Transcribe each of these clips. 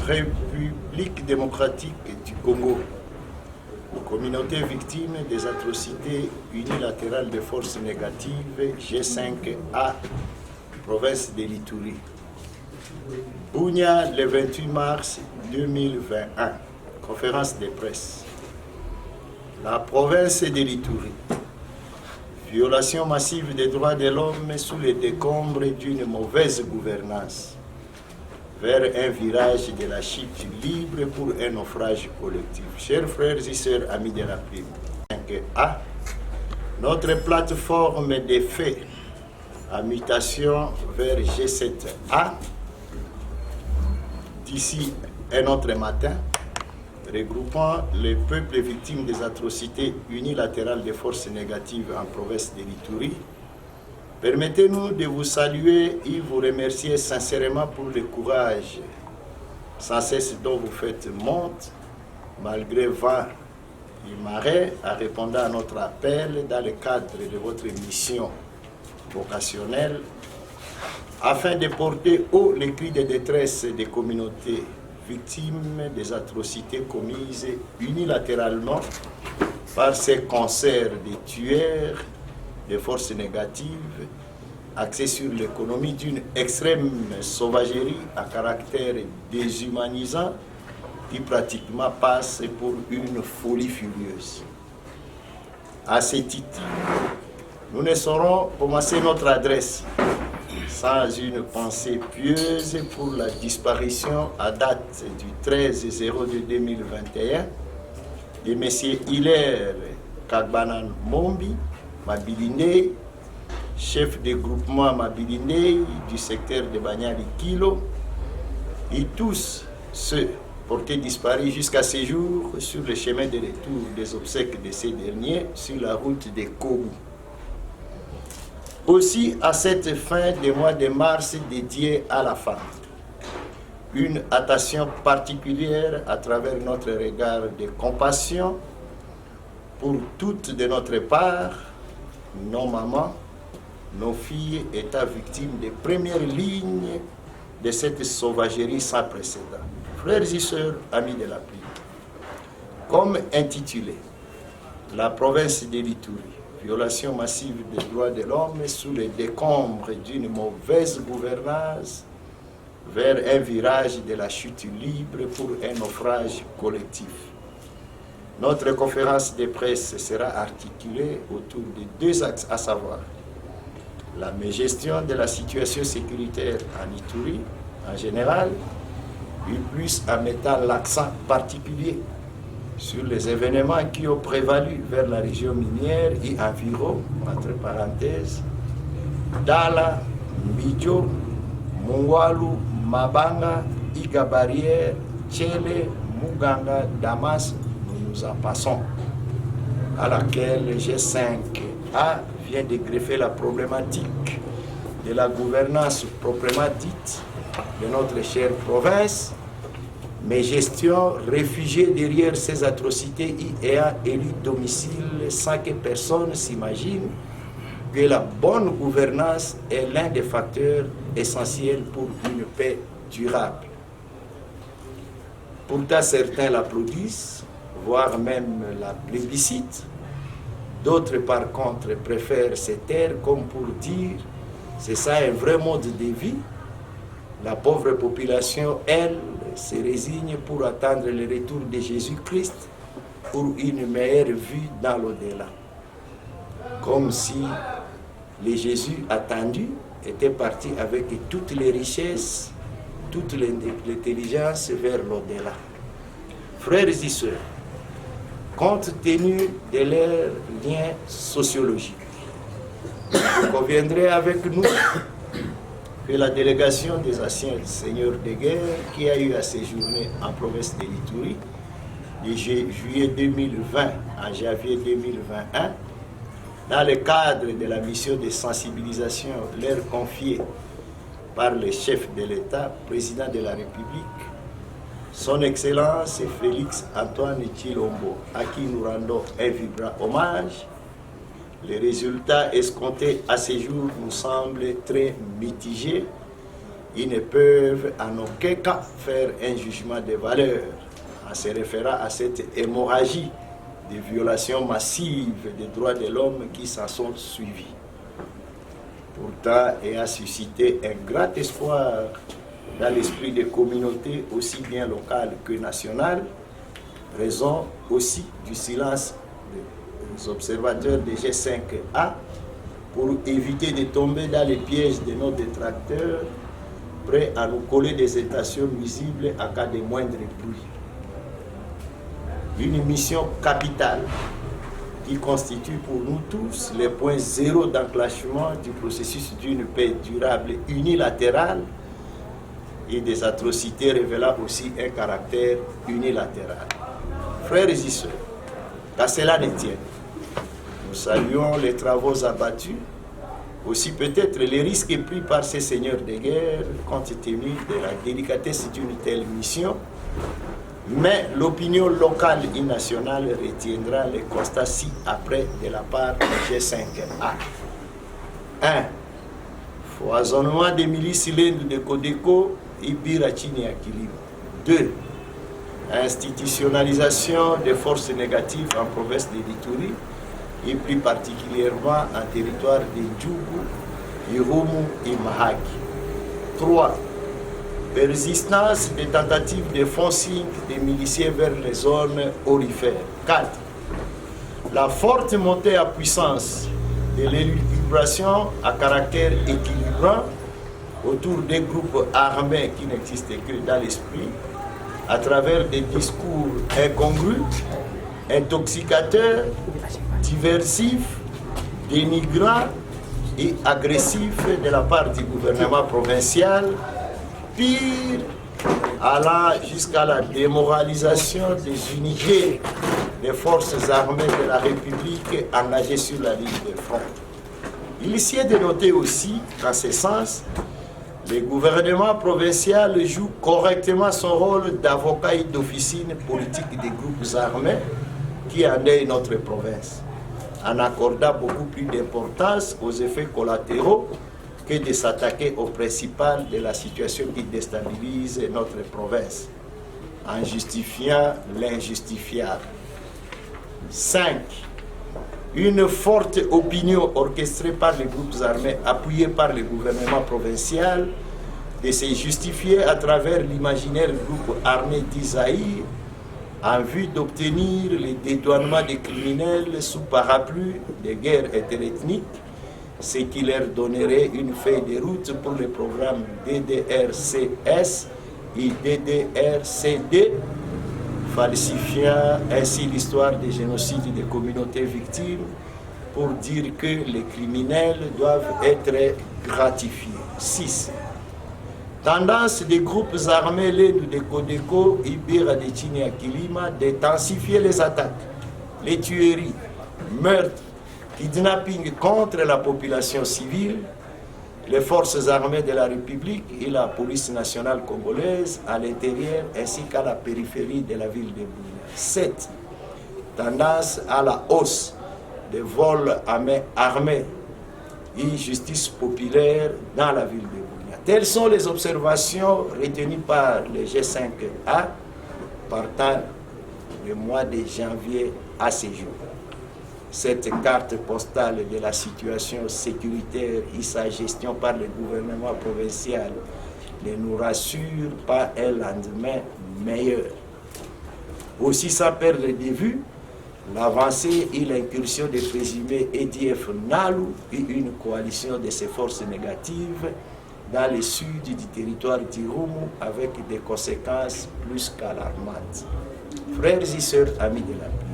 République démocratique du Congo, communauté victime des atrocités unilatérales de forces négatives G5A, province de l'Ituri. Bunia, le 28 mars 2021, conférence de presse. La province de l'Ituri. Violation massive des droits de l'homme sous les décombres d'une mauvaise gouvernance, vers un virage de la chute libre pour un naufrage collectif. Chers frères et sœurs, amis de la prime, 5A, notre plateforme des faits à mutation vers G7A, d'ici un autre matin, regroupant les peuples victimes des atrocités unilatérales des forces négatives en province de l'Ituri. Permettez-nous de vous saluer et vous remercier sincèrement pour le courage sans cesse dont vous faites montre, malgré vent et marée, en répondant à notre appel dans le cadre de votre mission vocationnelle, afin de porter haut les cris de détresse des communautés victimes des atrocités commises unilatéralement par ces concerts de tueurs, des forces négatives, axées sur l'économie d'une extrême sauvagerie à caractère déshumanisant qui pratiquement passe pour une folie furieuse. À ce titre, nous ne saurons commencer notre adresse sans une pensée pieuse pour la disparition à date du 13/02/2021 de M. Hilaire Kagbanan Mombi, Mabiliné, chef de groupement Mabiliné du secteur de Banyali Kilo, et tous ceux portés disparus jusqu'à ce jour sur le chemin de retour des obsèques de ces derniers sur la route de Kobu. Aussi, à cette fin du mois de mars dédié à la femme, une attention particulière à travers notre regard de compassion pour toutes de notre part, nos mamans, nos filles étant victimes des premières lignes de cette sauvagerie sans précédent. Frères et sœurs, amis de la prière, comme intitulé, la province de l'Ituri, violation massive des droits de l'homme sous les décombres d'une mauvaise gouvernance vers un virage de la chute libre pour un naufrage collectif. Notre conférence de presse sera articulée autour de deux axes, à savoir la gestion de la situation sécuritaire en Ituri en général, et plus en mettant l'accent particulier sur les événements qui ont prévalu vers la région minière et environ, entre parenthèses, Dala, Mbidjo, Mungwalu, Mabanga, Iga Barrière, Tchele, Muganga, Damas, nous en passons, à laquelle le G5A vient de greffer la problématique de la gouvernance proprement dite de notre chère province, mais gestion réfugiée derrière ces atrocités y ayant élu domicile sans que personne s'imagine que la bonne gouvernance est l'un des facteurs essentiels pour une paix durable. Pourtant, certains l'applaudissent, voire même la plébiscitent. D'autres, par contre, préfèrent se taire comme pour dire « c'est ça un vrai mode de vie ». La pauvre population, elle, se résigne pour attendre le retour de Jésus-Christ pour une meilleure vie dans l'au-delà. Comme si le Jésus attendu était parti avec toutes les richesses, toute l'intelligence vers l'au-delà. Frères et sœurs, compte tenu de leurs liens sociologiques, vous conviendrez avec nous que la délégation des anciens seigneurs de guerre qui a eu à séjourner en province de l'Ituri de juillet 2020 à janvier 2021, dans le cadre de la mission de sensibilisation leur confiée par le chef de l'État, président de la République, son Excellence Félix Antoine Tshilombo, à qui nous rendons un vibrant hommage. Les résultats escomptés à ce jour nous semblent très mitigés ils ne peuvent en aucun cas faire un jugement de valeur en se référant à cette hémorragie de violations massives des droits de l'homme qui s'en sont suivies. Pourtant, et a suscité un grand espoir dans l'esprit des communautés aussi bien locales que nationales, raison aussi du silence des observateurs des G5A pour éviter de tomber dans les pièges de nos détracteurs, prêts à nous coller des citations nuisibles à cas de moindre bruit. Une mission capitale qui constitue pour nous tous le point zéro d'enclenchement du processus d'une paix durable unilatérale et des atrocités révélant aussi un caractère unilatéral. Frères et sœurs, qu'à cela ne tienne, nous saluons les travaux abattus, aussi peut-être les risques pris par ces seigneurs de guerre compte tenu de la délicatesse d'une telle mission, mais l'opinion locale et nationale retiendra les constats ci-après de la part du G5A. 1. Foisonnement des milices Lendu de Codeco, Ibirachini et Kilima. 2. Institutionnalisation des forces négatives en province de l'Ituri, et plus particulièrement en territoire de Djougou, Irumu et Mahagi. 3. Persistance des tentatives de forcing des miliciens vers les zones aurifères. 4. La forte montée à puissance de l'élucubration à caractère équilibrant autour des groupes armés qui n'existent que dans l'esprit, à travers des discours incongrus, intoxicateurs, diversifs, dénigrants et agressifs de la part du gouvernement provincial, pire, allant jusqu'à la démoralisation des unités des forces armées de la République engagées sur la ligne de front. Il sied de noter aussi qu'en ce sens, le gouvernement provincial joue correctement son rôle d'avocat et d'officine politique des groupes armés qui endeuillent notre province, en accordant beaucoup plus d'importance aux effets collatéraux que de s'attaquer au principal de la situation qui déstabilise notre province, en justifiant l'injustifiable. 5. Une forte opinion orchestrée par les groupes armés, appuyée par le gouvernement provincial, de se justifier à travers l'imaginaire groupe armé d'Isaïe en vue d'obtenir le dédouanement des criminels sous parapluie des guerres interethniques, ce qui leur donnerait une feuille de route pour le programme DDRCS et DDRCD, falsifiant ainsi l'histoire des génocides des communautés victimes pour dire que les criminels doivent être gratifiés. 6. Tendance des groupes armés Lendu de Codeco, Ibira de Chini et Kilima d'intensifier les attaques, les tueries, meurtres, kidnapping contre la population civile, les forces armées de la République et la police nationale congolaise à l'intérieur ainsi qu'à la périphérie de la ville de Bunia. 7. Tendance à la hausse des vols à main armée et justice populaire dans la ville de Bunia. Telles sont les observations retenues par le G5A partant le mois de janvier à ce jour. Cette carte postale de la situation sécuritaire et sa gestion par le gouvernement provincial ne nous rassure pas un lendemain meilleur. Aussi, sans perdre de vue l'avancée et l'incursion des présumés EDF Nalu et une coalition de ces forces négatives dans le sud du territoire d'Irumu avec des conséquences plus qu'alarmantes. Frères et sœurs, amis de la paix,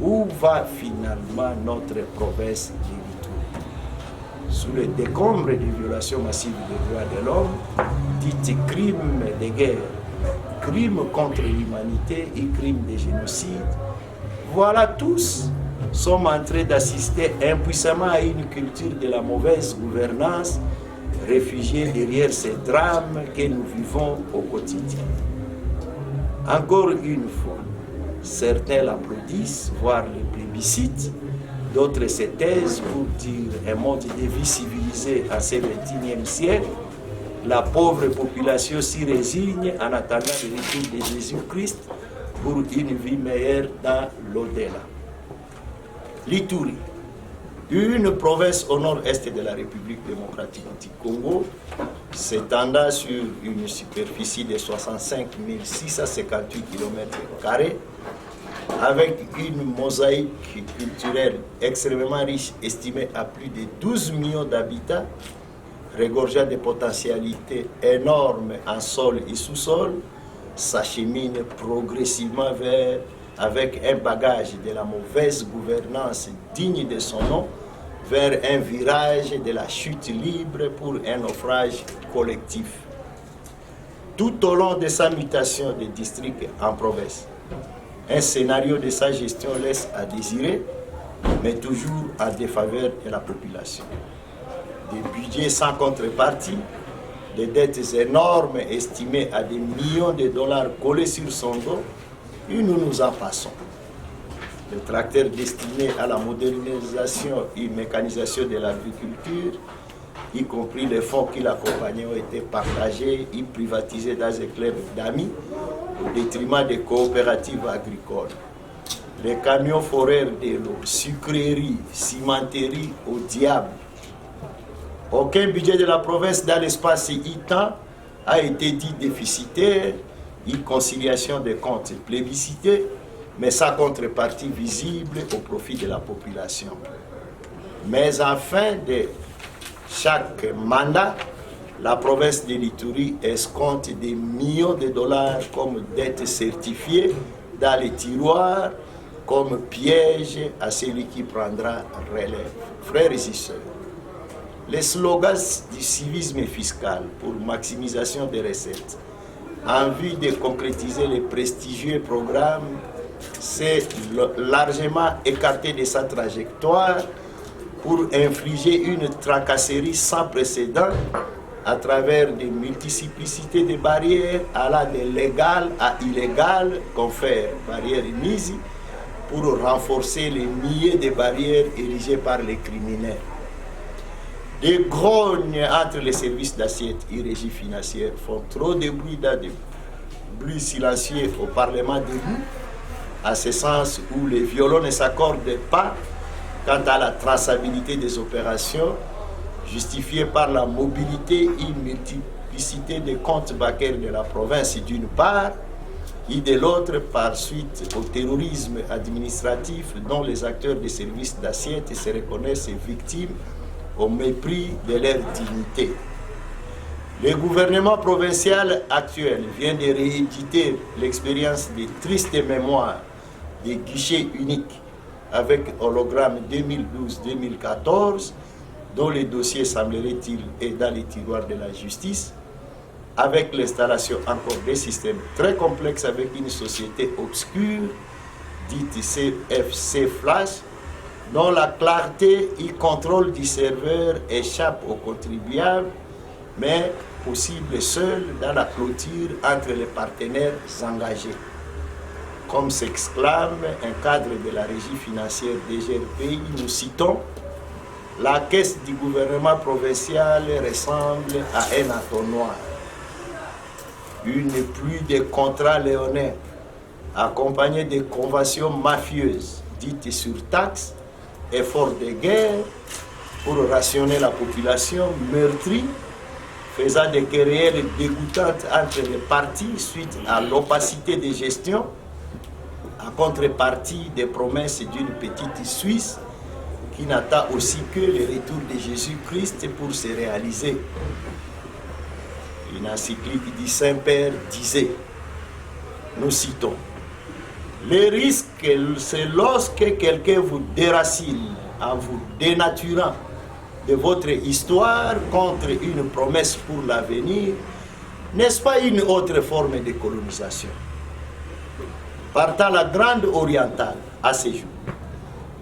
où va finalement notre province de l'Ituri? Sous le décombre des violations massives des droits de l'homme, dites crimes de guerre, crimes contre l'humanité et crimes de génocide, voilà tous sommes en train d'assister impuissamment à une culture de la mauvaise gouvernance, réfugiés derrière ces drames que nous vivons au quotidien. Encore une fois, certains l'applaudissent, voire le plébiscitent, d'autres se taisent pour dire un mode de vie civilisé à ce XXIe siècle, la pauvre population s'y résigne en attendant le retour de Jésus-Christ pour une vie meilleure dans l'au-delà. L'Ituri, une province au nord-est de la République démocratique du Congo, s'étendant sur une superficie de 65 658 km², avec une mosaïque culturelle extrêmement riche, estimée à plus de 12 millions d'habitants, regorgeant de potentialités énormes en sol et sous-sol, s'achemine progressivement avec un bagage de la mauvaise gouvernance digne de son nom, vers un virage de la chute libre pour un naufrage collectif. Tout au long de sa mutation de district en province, un scénario de sa gestion laisse à désirer, mais toujours en défaveur de la population. Des budgets sans contrepartie, des dettes énormes estimées à des millions de dollars collés sur son dos, et nous nous en passons. Les tracteurs destinés à la modernisation et mécanisation de l'agriculture, y compris les fonds qui l'accompagnaient, ont été partagés et privatisés dans un club d'amis au détriment des coopératives agricoles. Les camions foreurs de l'eau, sucreries, cimenteries au diable. Aucun budget de la province dans l'espace ITAN a été dit déficitaire, et conciliation des comptes plébiscités, mais sa contrepartie visible au profit de la population. Mais en fin de chaque mandat, la province de l'Ituri escompte des millions de dollars comme dettes certifiées dans les tiroirs, comme piège à celui qui prendra relève. Frères et sœurs, les slogans du civisme fiscal pour maximisation des recettes, en vue de concrétiser les prestigieux programmes, s'est largement écarté de sa trajectoire pour infliger une tracasserie sans précédent à travers des multiplicités de barrières allant de légal à illégal, confère barrières mises, pour renforcer les milliers de barrières érigées par les criminels. Des grognes entre les services d'assiette et régie financière font trop de bruit dans des bruits silencieux au Parlement debout, à ce sens où les violons ne s'accordent pas quant à la traçabilité des opérations, justifiées par la mobilité et multiplicité des comptes bancaires de la province d'une part, et de l'autre par suite au terrorisme administratif dont les acteurs des services d'assiette se reconnaissent victimes au mépris de leur dignité. Le gouvernement provincial actuel vient de rééditer l'expérience des tristes mémoires des guichets uniques avec hologramme 2012-2014, dont les dossiers semblerait-il être dans les tiroirs de la justice, avec l'installation encore des systèmes très complexes avec une société obscure, dite CFC Flash, dont la clarté et contrôle du serveur échappe aux contribuables, mais possible seul dans la clôture entre les partenaires engagés. Comme s'exclame un cadre de la régie financière DGRPI, nous citons: la caisse du gouvernement provincial ressemble à un entonnoir. Une pluie de contrats léonins, accompagnée de conventions mafieuses, dites surtaxes, efforts de guerre pour rationner la population meurtrie, faisant des querelles dégoûtantes entre les partis suite à l'opacité des gestions, en contrepartie des promesses d'une petite Suisse qui n'attend aussi que le retour de Jésus-Christ pour se réaliser. Une encyclique du Saint-Père disait, nous citons: le risque, c'est lorsque quelqu'un vous déracine en vous dénaturant de votre histoire contre une promesse pour l'avenir. N'est-ce pas une autre forme de colonisation? Partant la Grande Orientale à ce jour,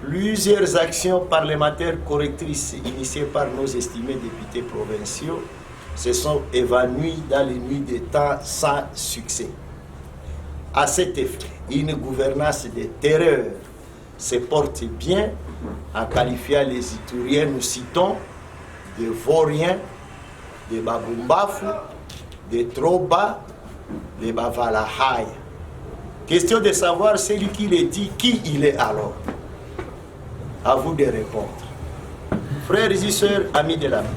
plusieurs actions parlementaires correctrices initiées par nos estimés députés provinciaux se sont évanouies dans les nuits de temps sans succès. À cet effet, une gouvernance de terreur se porte bien en qualifiant les Ituriens, nous citons, de vauriens, des Babumbafu, des Troba, des Bavalahaya. Question de savoir celui qui le dit, qui il est alors. À vous de répondre. Frères et sœurs, amis de la vie,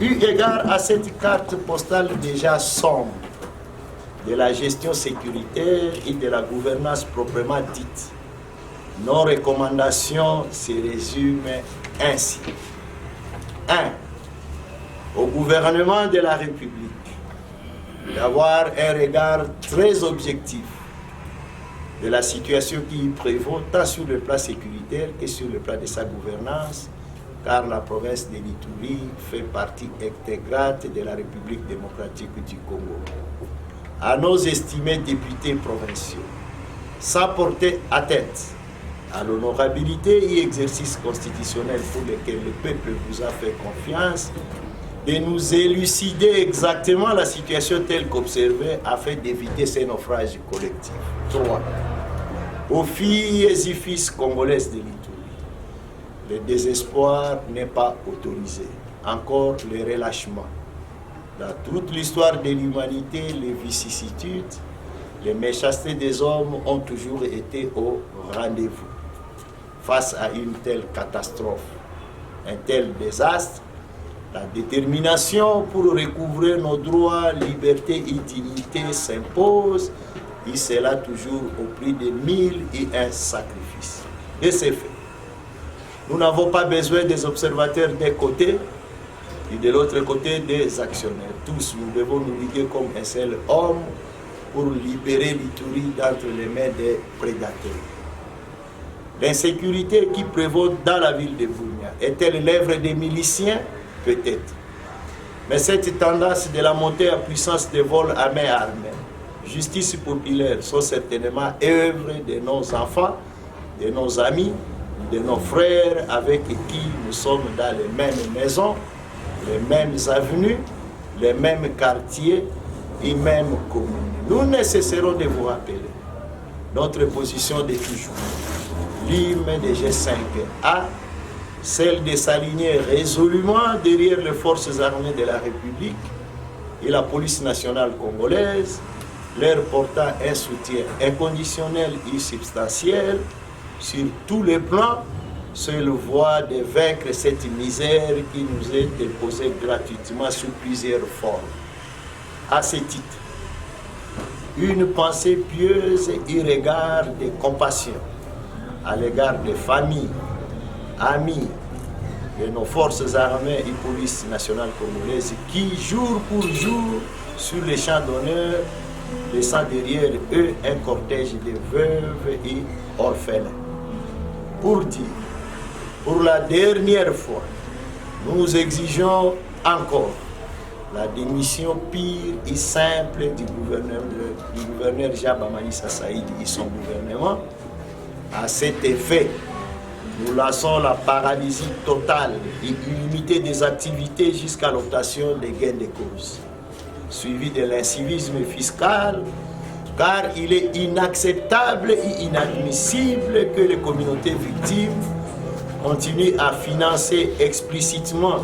eu égard à cette carte postale déjà sombre de la gestion sécuritaire et de la gouvernance proprement dite, nos recommandations se résument ainsi. 1. Au gouvernement de la République d'avoir un regard très objectif de la situation qui y prévaut, tant sur le plan sécuritaire que sur le plan de sa gouvernance, car la province de l'Ituri fait partie intégrante de la République démocratique du Congo. À nos estimés députés provinciaux, sans porter atteinte à l'honorabilité et exercice constitutionnel pour lequel le peuple vous a fait confiance, de nous élucider exactement la situation telle qu'observée afin d'éviter ces naufrages collectifs. 3. Aux filles et fils congolaises de l'Ituri, le désespoir n'est pas autorisé. Encore le relâchement. Dans toute l'histoire de l'humanité, les vicissitudes, les méchancetés des hommes ont toujours été au rendez-vous. Face à une telle catastrophe, un tel désastre, la détermination pour recouvrer nos droits, liberté et dignité s'impose, et cela toujours au prix de 1001 sacrifices. Et c'est fait. Nous n'avons pas besoin des observateurs d'un côté et de l'autre côté des actionnaires. Tous, nous devons nous liguer comme un seul homme pour libérer l'Ituri d'entre les mains des prédateurs. L'insécurité qui prévaut dans la ville de Bunia est-elle l'œuvre des miliciens? Peut-être. Mais cette tendance de la montée en puissance des vols à main armée, justice populaire, sont certainement œuvre de nos enfants, de nos amis, de nos frères avec qui nous sommes dans les mêmes maisons, les mêmes avenues, les mêmes quartiers et mêmes communes. Nous ne cesserons de vous rappeler notre position de toujours. L'hymne de G5A, celle de s'aligner résolument derrière les forces armées de la République et la police nationale congolaise, leur portant un soutien inconditionnel et substantiel sur tous les plans, seule voie de vaincre cette misère qui nous est déposée gratuitement sous plusieurs formes. À ce titre, une pensée pieuse et regard de compassion à l'égard des familles, amis de nos forces armées et police nationale congolaise qui, jour pour jour, sur les champs d'honneur, laissant derrière eux un cortège de veuves et orphelins. Pour dire, pour la dernière fois, nous exigeons encore la démission pire et simple du gouverneur Jabamani Saïd et son gouvernement. À cet effet, nous lançons la paralysie totale et illimitée des activités jusqu'à l'obtention des gains de cause, suivi de l'incivisme fiscal, car il est inacceptable et inadmissible que les communautés victimes continuent à financer explicitement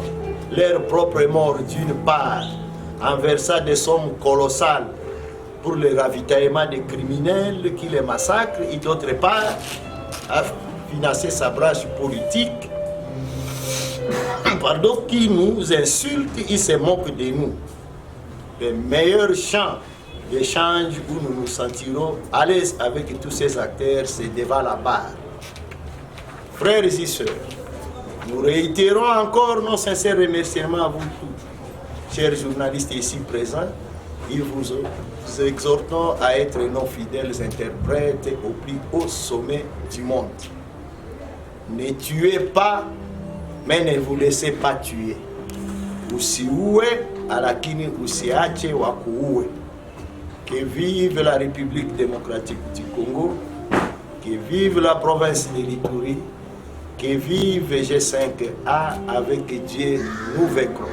leur propre mort d'une part, en versant des sommes colossales pour le ravitaillement des criminels qui les massacrent, et d'autre part, à financer sa branche politique, qui nous insulte et se moque de nous. Le meilleur champ d'échange où nous nous sentirons à l'aise avec tous ces acteurs, c'est devant la barre. Frères et sœurs, nous réitérons encore nos sincères remerciements à vous tous, chers journalistes ici présents, et vous exhortons à être nos fidèles interprètes au plus haut sommet du monde. Ne tuez pas, mais ne vous laissez pas tuer. Usiue, alakini usiache wakuue. Que vive la République démocratique du Congo, que vive la province de l'Ituri, que vive G5A, avec Dieu nous vaincrons.